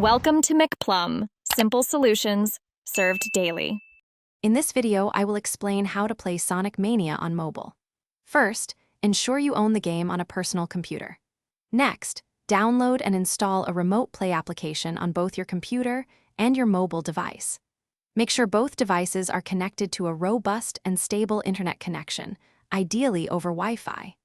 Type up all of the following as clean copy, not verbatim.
Welcome to McPlum, simple solutions served daily. In this video, I will explain how to play Sonic Mania on mobile. First, ensure you own the game on a personal computer. Next, download and install a remote play application on both your computer and your mobile device. Make sure both devices are connected to a robust and stable internet connection, ideally over Wi-Fi.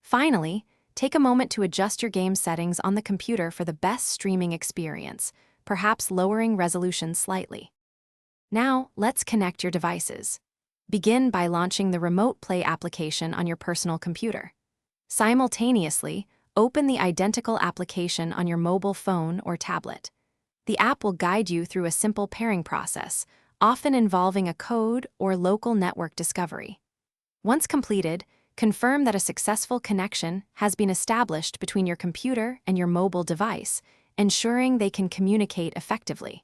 Finally, take a moment to adjust your game settings on the computer for the best streaming experience, perhaps lowering resolution slightly. Now, let's connect your devices. Begin by launching the Remote Play application on your personal computer. Simultaneously, open the identical application on your mobile phone or tablet. The app will guide you through a simple pairing process, often involving a code or local network discovery. Once completed, confirm that a successful connection has been established between your computer and your mobile device, ensuring they can communicate effectively.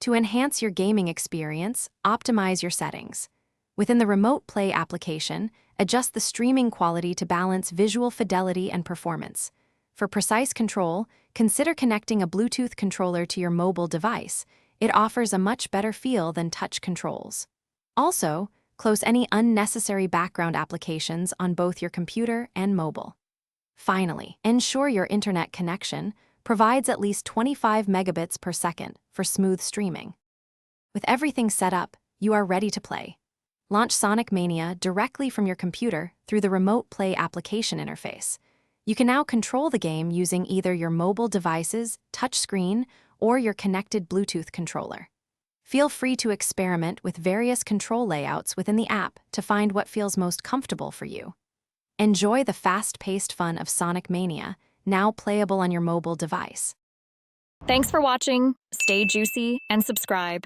To enhance your gaming experience, optimize your settings. Within the Remote Play application, adjust the streaming quality to balance visual fidelity and performance. For precise control, consider connecting a Bluetooth controller to your mobile device. It offers a much better feel than touch controls. Also, close any unnecessary background applications on both your computer and mobile. Finally, ensure your internet connection provides at least 25 megabits per second for smooth streaming. With everything set up, you are ready to play. Launch Sonic Mania directly from your computer through the Remote Play application interface. You can now control the game using either your mobile device's touchscreen or your connected Bluetooth controller. Feel free to experiment with various control layouts within the app to find what feels most comfortable for you. Enjoy the fast-paced fun of Sonic Mania, now playable on your mobile device. Thanks for watching, stay juicy, and subscribe.